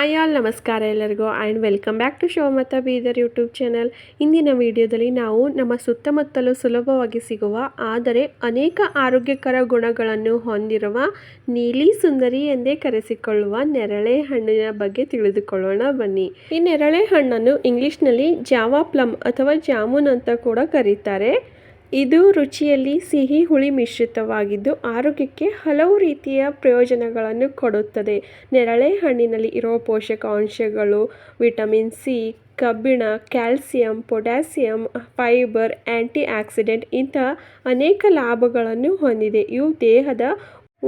Hi all ನಮಸ್ಕಾರ ಎಲ್ಲರಿಗೂ and welcome back to Shivamogga Bidar YouTube channel. ಇಂದಿನ ವಿಡಿಯೋದಲ್ಲಿ ನಾವು ನಮ್ಮ ಸುತ್ತಮುತ್ತಲೂ ಸುಲಭವಾಗಿ ಸಿಗುವ ಆದರೆ ಅನೇಕ ಆರೋಗ್ಯಕರ ಗುಣಗಳನ್ನು ಹೊಂದಿರುವ ನೀಲಿ ಸುಂದರಿ ಎಂದೇ ಕರೆಸಿಕೊಳ್ಳುವ ನೆರಳೆ ಹಣ್ಣಿನ ಬಗ್ಗೆ ತಿಳಿದುಕೊಳ್ಳೋಣ ಬನ್ನಿ. ಈ ನೆರಳೆ ಹಣ್ಣನ್ನು ಇಂಗ್ಲಿಷ್ನಲ್ಲಿ ಜಾವಾ ಪ್ಲಮ್ ಅಥವಾ ಜಾಮೂನ್ ಅಂತ ಕೂಡ ಕರೀತಾರೆ. ಇದು ರುಚಿಯಲ್ಲಿ ಸಿಹಿ ಹುಳಿ ಮಿಶ್ರಿತವಾಗಿದ್ದು ಆರೋಗ್ಯಕ್ಕೆ ಹಲವು ರೀತಿಯ ಪ್ರಯೋಜನಗಳನ್ನು ಕೊಡುತ್ತದೆ. ನೆರಳೆ ಹಣ್ಣಿನಲ್ಲಿ ಇರುವ ಪೋಷಕಾಂಶಗಳು ವಿಟಮಿನ್ ಸಿ, ಕಬ್ಬಿಣ, calcium, potassium, fibre, antioxidant ಇಂತಹ ಅನೇಕ ಲಾಭಗಳನ್ನು ಹೊಂದಿದೆ. ಇವು ದೇಹದ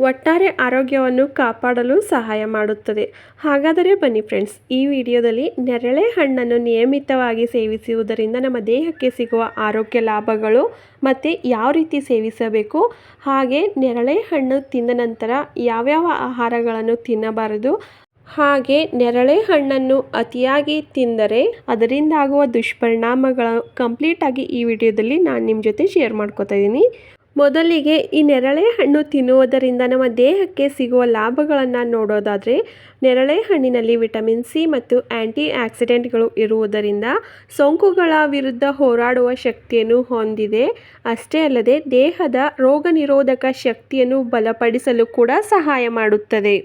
ಒಟ್ಟಾರೆ ಆರೋಗ್ಯವನ್ನು ಕಾಪಾಡಲು ಸಹಾಯ ಮಾಡುತ್ತದೆ. ಹಾಗಾದರೆ ಬನ್ನಿ ಫ್ರೆಂಡ್ಸ್, ಈ ವಿಡಿಯೋದಲ್ಲಿ ನೆರಳೆ ಹಣ್ಣನ್ನು ನಿಯಮಿತವಾಗಿ ಸೇವಿಸುವುದರಿಂದ ನಮ್ಮ ದೇಹಕ್ಕೆ ಸಿಗುವ ಆರೋಗ್ಯ ಲಾಭಗಳು ಮತ್ತು ಯಾವ ರೀತಿ ಸೇವಿಸಬೇಕು, ಹಾಗೆ ನೆರಳೆ ಹಣ್ಣು ತಿಂದ ನಂತರ ಯಾವ್ಯಾವ ಆಹಾರಗಳನ್ನು ತಿನ್ನಬಾರದು, ಹಾಗೆ ನೆರಳೆ ಹಣ್ಣನ್ನು ಅತಿಯಾಗಿ ತಿಂದರೆ ಅದರಿಂದಾಗುವ ದುಷ್ಪರಿಣಾಮಗಳು ಕಂಪ್ಲೀಟಾಗಿ ಈ ವಿಡಿಯೋದಲ್ಲಿ ನಾನು ನಿಮ್ಮ ಜೊತೆ ಶೇರ್ ಮಾಡ್ಕೋತಾ ಇದ್ದೀನಿ. ಮೊದಲಿಗೆ ಈ ನೆರಳೆ ಹಣ್ಣು ತಿನ್ನುವುದರಿಂದ ನಮ್ಮ ದೇಹಕ್ಕೆ ಸಿಗುವ ಲಾಭಗಳನ್ನು ನೋಡೋದಾದರೆ, ನೆರಳೆ ಹಣ್ಣಿನಲ್ಲಿ ವಿಟಮಿನ್ ಸಿ ಮತ್ತು ಆ್ಯಂಟಿ ಆಕ್ಸಿಡೆಂಟ್ಗಳು ಇರುವುದರಿಂದ ಸೋಂಕುಗಳ ವಿರುದ್ಧ ಹೋರಾಡುವ ಶಕ್ತಿಯನ್ನು ಹೊಂದಿದೆ. ಅಷ್ಟೇ ಅಲ್ಲದೆ ದೇಹದ ರೋಗ ನಿರೋಧಕ ಶಕ್ತಿಯನ್ನು ಬಲಪಡಿಸಲು ಕೂಡ ಸಹಾಯ ಮಾಡುತ್ತದೆ.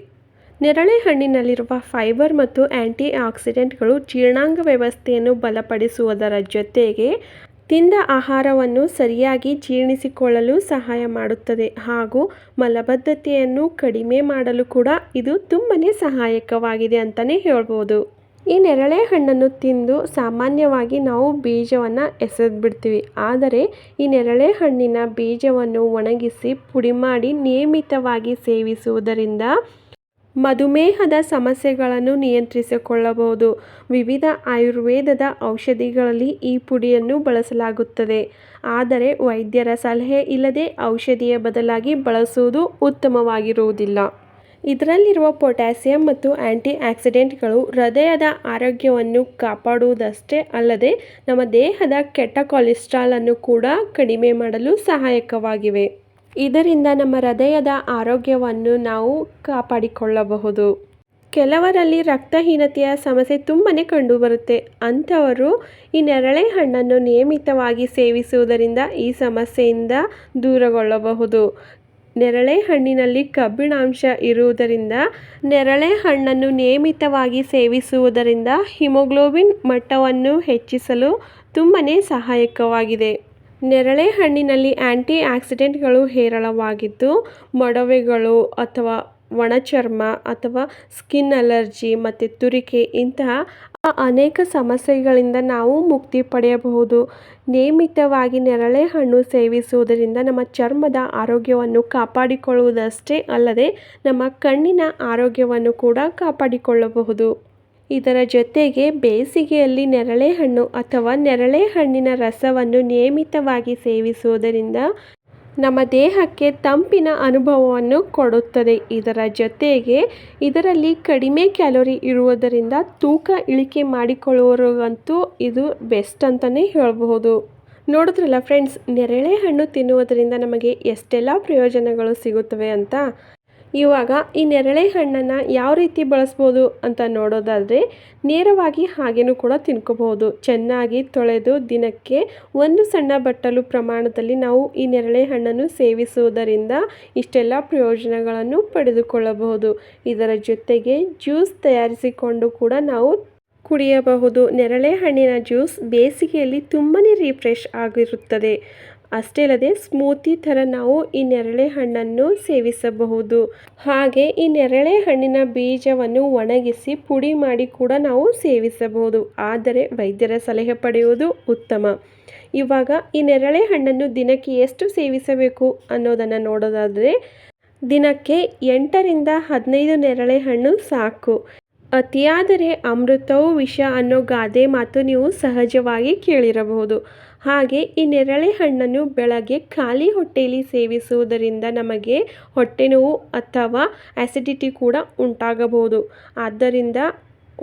ನೆರಳೆ ಹಣ್ಣಿನಲ್ಲಿರುವ ಫೈಬರ್ ಮತ್ತು ಆ್ಯಂಟಿ ಆಕ್ಸಿಡೆಂಟ್ಗಳು ಜೀರ್ಣಾಂಗ ವ್ಯವಸ್ಥೆಯನ್ನು ಬಲಪಡಿಸುವುದರ ಜೊತೆಗೆ ತಿಂದ ಆಹಾರವನ್ನು ಸರಿಯಾಗಿ ಜೀರ್ಣಿಸಿಕೊಳ್ಳಲು ಸಹಾಯ ಮಾಡುತ್ತದೆ ಹಾಗೂ ಮಲಬದ್ಧತೆಯನ್ನು ಕಡಿಮೆ ಮಾಡಲು ಕೂಡ ಇದು ತುಂಬನೇ ಸಹಾಯಕವಾಗಿದೆ ಅಂತಲೇ ಹೇಳ್ಬೋದು. ಈ ನೆರಳೆ ಹಣ್ಣನ್ನು ತಿಂದು ಸಾಮಾನ್ಯವಾಗಿ ನಾವು ಬೀಜವನ್ನು ಎಸೆದು ಬಿಡ್ತೀವಿ. ಆದರೆ ಈ ನೆರಳೆ ಹಣ್ಣಿನ ಬೀಜವನ್ನು ಒಣಗಿಸಿ ಪುಡಿ ಮಾಡಿ ನಿಯಮಿತವಾಗಿ ಸೇವಿಸುವುದರಿಂದ ಮಧುಮೇಹದ ಸಮಸ್ಯೆಗಳನ್ನು ನಿಯಂತ್ರಿಸಿಕೊಳ್ಳಬಹುದು. ವಿವಿಧ ಆಯುರ್ವೇದದ ಔಷಧಿಗಳಲ್ಲಿ ಈ ಪುಡಿಯನ್ನು ಬಳಸಲಾಗುತ್ತದೆ. ಆದರೆ ವೈದ್ಯರ ಸಲಹೆ ಇಲ್ಲದೆ ಔಷಧಿಯ ಬದಲಾಗಿ ಬಳಸುವುದು ಉತ್ತಮವಾಗಿರುವುದಿಲ್ಲ. ಇದರಲ್ಲಿರುವ ಪೊಟ್ಯಾಸಿಯಂ ಮತ್ತು ಆ್ಯಂಟಿ ಆಕ್ಸಿಡೆಂಟ್ಗಳು ಹೃದಯದ ಆರೋಗ್ಯವನ್ನು ಕಾಪಾಡುವುದಷ್ಟೇ ಅಲ್ಲದೆ ನಮ್ಮ ದೇಹದ ಕೆಟ್ಟ ಕೊಲೆಸ್ಟ್ರಾಲ್ ಅನ್ನು ಕೂಡ ಕಡಿಮೆ ಮಾಡಲು ಸಹಾಯಕವಾಗಿವೆ. ಇದರಿಂದ ನಮ್ಮ ಹೃದಯದ ಆರೋಗ್ಯವನ್ನು ನಾವು ಕಾಪಾಡಿಕೊಳ್ಳಬಹುದು. ಕೆಲವರಲ್ಲಿ ರಕ್ತಹೀನತೆಯ ಸಮಸ್ಯೆ ತುಂಬನೇ ಕಂಡುಬರುತ್ತೆ. ಅಂಥವರು ಈ ನೆರಳೆ ಹಣ್ಣನ್ನು ನಿಯಮಿತವಾಗಿ ಸೇವಿಸುವುದರಿಂದ ಈ ಸಮಸ್ಯೆಯಿಂದ ದೂರಗೊಳ್ಳಬಹುದು. ನೆರಳೆ ಹಣ್ಣಿನಲ್ಲಿ ಕಬ್ಬಿಣಾಂಶ ಇರುವುದರಿಂದ ನೆರಳೆ ಹಣ್ಣನ್ನು ನಿಯಮಿತವಾಗಿ ಸೇವಿಸುವುದರಿಂದ ಹಿಮೋಗ್ಲೋಬಿನ್ ಮಟ್ಟವನ್ನು ಹೆಚ್ಚಿಸಲು ತುಂಬನೇ ಸಹಾಯಕವಾಗಿದೆ. ನೆರಳೆ ಹಣ್ಣಿನಲ್ಲಿ ಆ್ಯಂಟಿ ಆಕ್ಸಿಡೆಂಟ್ಗಳು ಹೇರಳವಾಗಿದ್ದು ಮೊಡವೆಗಳು ಅಥವಾ ಒಣಚರ್ಮ ಅಥವಾ ಸ್ಕಿನ್ ಅಲರ್ಜಿ ಮತ್ತು ತುರಿಕೆ ಇಂತಹ ಅನೇಕ ಸಮಸ್ಯೆಗಳಿಂದ ನಾವು ಮುಕ್ತಿ ಪಡೆಯಬಹುದು. ನಿಯಮಿತವಾಗಿ ನೆರಳೆ ಹಣ್ಣು ಸೇವಿಸುವುದರಿಂದ ನಮ್ಮ ಚರ್ಮದ ಆರೋಗ್ಯವನ್ನು ಕಾಪಾಡಿಕೊಳ್ಳುವುದಷ್ಟೇ ಅಲ್ಲದೆ ನಮ್ಮ ಕಣ್ಣಿನ ಆರೋಗ್ಯವನ್ನು ಕೂಡ ಕಾಪಾಡಿಕೊಳ್ಳಬಹುದು. ಇದರ ಜೊತೆಗೆ ಬೇಸಿಗೆಯಲ್ಲಿ ನೆರಳೆ ಹಣ್ಣು ಅಥವಾ ನೆರಳೆ ಹಣ್ಣಿನ ರಸವನ್ನು ನಿಯಮಿತವಾಗಿ ಸೇವಿಸುವುದರಿಂದ ನಮ್ಮ ದೇಹಕ್ಕೆ ತಂಪಿನ ಅನುಭವವನ್ನು ಕೊಡುತ್ತದೆ. ಇದರ ಜೊತೆಗೆ ಇದರಲ್ಲಿ ಕಡಿಮೆ ಕ್ಯಾಲೋರಿ ಇರುವುದರಿಂದ ತೂಕ ಇಳಿಕೆ ಮಾಡಿಕೊಳ್ಳುವವರಿಗಂತೂ ಇದು ಬೆಸ್ಟ್ ಅಂತಲೇ ಹೇಳಬಹುದು. ನೋಡಿದ್ರಲ್ಲ ಫ್ರೆಂಡ್ಸ್, ನೆರಳೆ ಹಣ್ಣು ತಿನ್ನುವುದರಿಂದ ನಮಗೆ ಎಷ್ಟೆಲ್ಲ ಪ್ರಯೋಜನಗಳು ಸಿಗುತ್ತವೆ ಅಂತ. ಇವಾಗ ಈ ನೆರಳೆ ಹಣ್ಣನ್ನು ಯಾವ ರೀತಿ ಬಳಸ್ಬೋದು ಅಂತ ನೋಡೋದಾದರೆ, ನೇರವಾಗಿ ಹಾಗೇನೂ ಕೂಡ ತಿನ್ಕೋಬಹುದು. ಚೆನ್ನಾಗಿ ತೊಳೆದು ದಿನಕ್ಕೆ 1 ಸಣ್ಣ ಬಟ್ಟಲು ಪ್ರಮಾಣದಲ್ಲಿ ನಾವು ಈ ನೆರಳೆ ಹಣ್ಣನ್ನು ಸೇವಿಸುವುದರಿಂದ ಇಷ್ಟೆಲ್ಲ ಪ್ರಯೋಜನಗಳನ್ನು ಪಡೆದುಕೊಳ್ಳಬಹುದು. ಇದರ ಜೊತೆಗೆ ಜ್ಯೂಸ್ ತಯಾರಿಸಿಕೊಂಡು ಕೂಡ ನಾವು ಕುಡಿಯಬಹುದು. ನೆರಳೆ ಹಣ್ಣಿನ ಜ್ಯೂಸ್ ಬೇಸಿಗೆಯಲ್ಲಿ ತುಂಬನೇ ರಿಫ್ರೆಶ್ ಆಗಿರುತ್ತದೆ. ಅಷ್ಟೇ ಅಲ್ಲದೆ ಸ್ಮೂತಿ ಥರ ನಾವು ಈ ನೆರಳೆ ಹಣ್ಣನ್ನು ಸೇವಿಸಬಹುದು. ಹಾಗೆ ಈ ನೆರಳೆ ಹಣ್ಣಿನ ಬೀಜವನ್ನು ಒಣಗಿಸಿ ಪುಡಿ ಮಾಡಿ ಕೂಡ ನಾವು ಸೇವಿಸಬಹುದು. ಆದರೆ ವೈದ್ಯರ ಸಲಹೆ ಪಡೆಯುವುದು ಉತ್ತಮ. ಇವಾಗ ಈ ನೆರಳೆ ಹಣ್ಣನ್ನು ದಿನಕ್ಕೆ ಎಷ್ಟು ಸೇವಿಸಬೇಕು ಅನ್ನೋದನ್ನು ನೋಡೋದಾದರೆ, ದಿನಕ್ಕೆ 8 ರಿಂದ 15 ನೆರಳೆ ಹಣ್ಣು ಸಾಕು. ಅತಿಯಾದರೆ ಅಮೃತವೂ ವಿಷ ಅನ್ನೋ ಗಾದೆ ಮಾತು ನೀವು ಸಹಜವಾಗಿ ಕೇಳಿರಬಹುದು. ಹಾಗೆ ಈ ನೆರಳೆ ಹಣ್ಣನ್ನು ಬೆಳಗ್ಗೆ ಖಾಲಿ ಹೊಟ್ಟೆಯಲ್ಲಿ ಸೇವಿಸುವುದರಿಂದ ನಮಗೆ ಹೊಟ್ಟೆ ನೋವು ಅಥವಾ ಆ್ಯಸಿಡಿಟಿ ಕೂಡ ಉಂಟಾಗಬಹುದು. ಆದ್ದರಿಂದ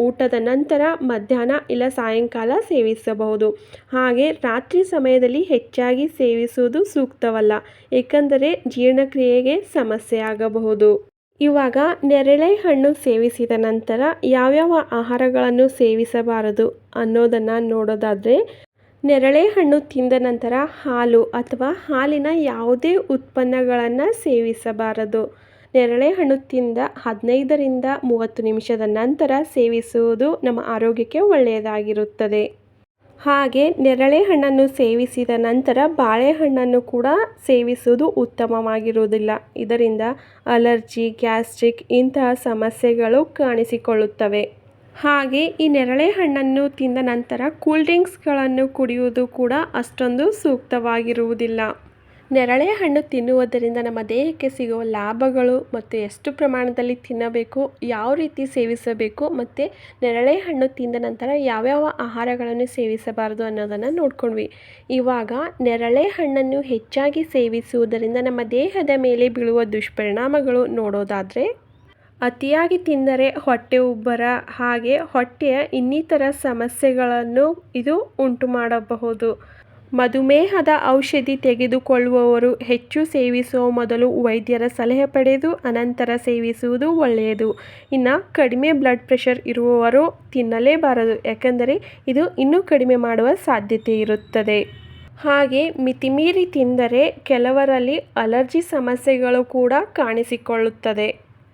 ಊಟದ ನಂತರ ಮಧ್ಯಾಹ್ನ ಇಲ್ಲ ಸಾಯಂಕಾಲ ಸೇವಿಸಬಹುದು. ಹಾಗೆ ರಾತ್ರಿ ಸಮಯದಲ್ಲಿ ಹೆಚ್ಚಾಗಿ ಸೇವಿಸುವುದು ಸೂಕ್ತವಲ್ಲ, ಏಕೆಂದರೆ ಜೀರ್ಣಕ್ರಿಯೆಗೆ ಸಮಸ್ಯೆ ಆಗಬಹುದು. ಇವಾಗ ನೇರಳೆ ಹಣ್ಣು ಸೇವಿಸಿದ ನಂತರ ಯಾವ್ಯಾವ ಆಹಾರಗಳನ್ನು ಸೇವಿಸಬಾರದು ಅನ್ನೋದನ್ನು ನೋಡೋದಾದರೆ, ನೇರಳೆ ಹಣ್ಣು ತಿಂದ ನಂತರ ಹಾಲು ಅಥವಾ ಹಾಲಿನ ಯಾವುದೇ ಉತ್ಪನ್ನಗಳನ್ನು ಸೇವಿಸಬಾರದು. ನೇರಳೆ ಹಣ್ಣು ತಿಂದ 15ರಿಂದ 30 ನಿಮಿಷದ ನಂತರ ಸೇವಿಸುವುದು ನಮ್ಮ ಆರೋಗ್ಯಕ್ಕೆ ಒಳ್ಳೆಯದಾಗಿರುತ್ತದೆ. ಹಾಗೆ ನೇರಳೆ ಹಣ್ಣನ್ನು ಸೇವಿಸಿದ ನಂತರ ಬಾಳೆಹಣ್ಣನ್ನು ಕೂಡ ಸೇವಿಸುವುದು ಉತ್ತಮವಾಗಿರುವುದಿಲ್ಲ. ಇದರಿಂದ ಅಲರ್ಜಿ, ಗ್ಯಾಸ್ಟ್ರಿಕ್ ಇಂತಹ ಸಮಸ್ಯೆಗಳು ಕಾಣಿಸಿಕೊಳ್ಳುತ್ತವೆ. ಹಾಗೆ ಈ ನೇರಳೆ ಹಣ್ಣನ್ನು ತಿಂದ ನಂತರ ಕೂಲ್ ಡ್ರಿಂಕ್ಸ್ಗಳನ್ನು ಕುಡಿಯುವುದು ಕೂಡ ಅಷ್ಟೊಂದು ಸೂಕ್ತವಾಗಿರುವುದಿಲ್ಲ. ನೇರಳೆ ಹಣ್ಣು ತಿನ್ನುವುದರಿಂದ ನಮ್ಮ ದೇಹಕ್ಕೆ ಸಿಗುವ ಲಾಭಗಳು ಮತ್ತು ಎಷ್ಟು ಪ್ರಮಾಣದಲ್ಲಿ ತಿನ್ನಬೇಕು, ಯಾವ ರೀತಿ ಸೇವಿಸಬೇಕು ಮತ್ತು ನೇರಳೆ ಹಣ್ಣು ತಿಂದ ನಂತರ ಯಾವ್ಯಾವ ಆಹಾರಗಳನ್ನು ಸೇವಿಸಬಾರದು ಅನ್ನೋದನ್ನು ನೋಡ್ಕೊಂಡ್ವಿ. ಇವಾಗ ನೇರಳೆ ಹಣ್ಣನ್ನು ಹೆಚ್ಚಾಗಿ ಸೇವಿಸುವುದರಿಂದ ನಮ್ಮ ದೇಹದ ಮೇಲೆ ಬೀಳುವ ದುಷ್ಪರಿಣಾಮಗಳು ನೋಡೋದಾದರೆ, ಅತಿಯಾಗಿ ತಿಂದರೆ ಹೊಟ್ಟೆ ಉಬ್ಬರ ಹಾಗೆ ಹೊಟ್ಟೆಯ ಇನ್ನಿತರ ಸಮಸ್ಯೆಗಳನ್ನು ಇದು ಉಂಟು ಮಾಡಬಹುದು. ಮಧುಮೇಹದ ಔಷಧಿ ತೆಗೆದುಕೊಳ್ಳುವವರು ಹೆಚ್ಚು ಸೇವಿಸುವ ಮೊದಲು ವೈದ್ಯರ ಸಲಹೆ ಪಡೆದು ಅನಂತರ ಸೇವಿಸುವುದು ಒಳ್ಳೆಯದು. ಇನ್ನು ಕಡಿಮೆ ಬ್ಲಡ್ ಪ್ರೆಷರ್ ಇರುವವರು ತಿನ್ನಲೇಬಾರದು, ಯಾಕೆಂದರೆ ಇದು ಇನ್ನೂ ಕಡಿಮೆ ಮಾಡುವ ಸಾಧ್ಯತೆ ಇರುತ್ತದೆ. ಹಾಗೆ ಮಿತಿಮೀರಿ ತಿಂದರೆ ಕೆಲವರಲ್ಲಿ ಅಲರ್ಜಿ ಸಮಸ್ಯೆಗಳು ಕೂಡ ಕಾಣಿಸಿಕೊಳ್ಳುತ್ತದೆ.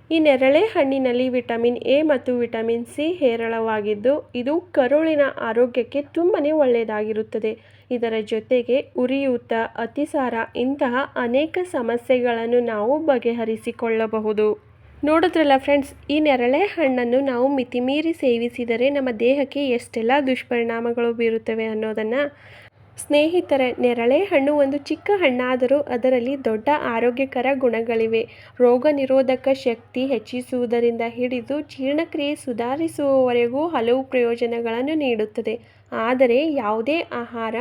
ಈ ನೇರಳೆ ಹಣ್ಣಿನಲ್ಲಿ ವಿಟಮಿನ್ ಎ ಮತ್ತು ವಿಟಮಿನ್ ಸಿ ಹೇರಳವಾಗಿದ್ದು ಇದು ಕರುಳಿನ ಆರೋಗ್ಯಕ್ಕೆ ತುಂಬನೇ ಒಳ್ಳೆಯದಾಗಿರುತ್ತದೆ. ಇದರ ಜೊತೆಗೆ ಉರಿಯೂತ, ಅತಿಸಾರ ಇಂತಹ ಅನೇಕ ಸಮಸ್ಯೆಗಳನ್ನು ನಾವು ಬಗೆಹರಿಸಿಕೊಳ್ಳಬಹುದು. ನೋಡಿದ್ರಲ್ಲ ಫ್ರೆಂಡ್ಸ್, ಈ ನೇರಳೆ ಹಣ್ಣನ್ನು ನಾವು ಮಿತಿಮೀರಿ ಸೇವಿಸಿದರೆ ನಮ್ಮ ದೇಹಕ್ಕೆ ಎಷ್ಟೆಲ್ಲ ದುಷ್ಪರಿಣಾಮಗಳು ಬೀರುತ್ತವೆ ಅನ್ನೋದನ್ನು. ಸ್ನೇಹಿತರೆ, ನೇರಳೆ ಹಣ್ಣು ಒಂದು ಚಿಕ್ಕ ಹಣ್ಣಾದರೂ ಅದರಲ್ಲಿ ದೊಡ್ಡ ಆರೋಗ್ಯಕರ ಗುಣಗಳಿವೆ. ರೋಗ ನಿರೋಧಕ ಶಕ್ತಿ ಹೆಚ್ಚಿಸುವುದರಿಂದ ಹಿಡಿದು ಜೀರ್ಣಕ್ರಿಯೆ ಸುಧಾರಿಸುವವರೆಗೂ ಹಲವು ಪ್ರಯೋಜನಗಳನ್ನು ನೀಡುತ್ತದೆ. ಆದರೆ ಯಾವುದೇ ಆಹಾರ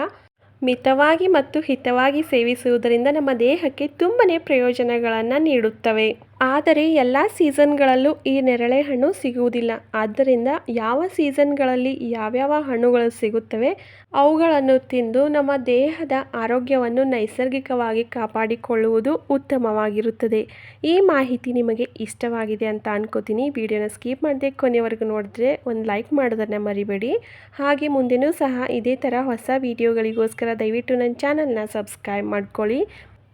ಮಿತವಾಗಿ ಮತ್ತು ಹಿತವಾಗಿ ಸೇವಿಸುವುದರಿಂದ ನಮ್ಮ ದೇಹಕ್ಕೆ ತುಂಬನೇ ಪ್ರಯೋಜನಗಳನ್ನು ನೀಡುತ್ತವೆ. ಆದರೆ ಎಲ್ಲ ಸೀಸನ್ಗಳಲ್ಲೂ ಈ ನೇರಳೆ ಹಣ್ಣು ಸಿಗುವುದಿಲ್ಲ. ಆದ್ದರಿಂದ ಯಾವ ಸೀಸನ್ಗಳಲ್ಲಿ ಯಾವ್ಯಾವ ಹಣ್ಣುಗಳು ಸಿಗುತ್ತವೆ ಅವುಗಳನ್ನು ತಿಂದು ನಮ್ಮ ದೇಹದ ಆರೋಗ್ಯವನ್ನು ನೈಸರ್ಗಿಕವಾಗಿ ಕಾಪಾಡಿಕೊಳ್ಳುವುದು ಉತ್ತಮವಾಗಿರುತ್ತದೆ. ಈ ಮಾಹಿತಿ ನಿಮಗೆ ಇಷ್ಟವಾಗಿದೆ ಅಂತ ಅನ್ಕೋತೀನಿ. ವಿಡಿಯೋನ ಸ್ಕಿಪ್ ಮಾಡದೆ ಕೊನೆಯವರೆಗೂ ನೋಡಿದ್ರೆ ಒಂದು ಲೈಕ್ ಮಾಡೋದನ್ನು ಮರಿಬೇಡಿ. ಹಾಗೆ ಮುಂದೆನೂ ಸಹ ಇದೇ ಥರ ಹೊಸ ವಿಡಿಯೋಗಳಿಗೋಸ್ಕರ ದಯವಿಟ್ಟು ನನ್ನ ಚಾನಲ್ನ ಸಬ್ಸ್ಕ್ರೈಬ್ ಮಾಡ್ಕೊಳ್ಳಿ.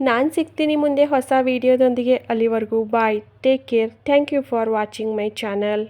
ನಾನು ಸಿಗ್ತೀನಿ ಮುಂದೆ ಹೊಸ ವಿಡಿಯೋದೊಂದಿಗೆ. ಅಲ್ಲಿವರೆಗೂ bye, take care, thank you for watching my channel.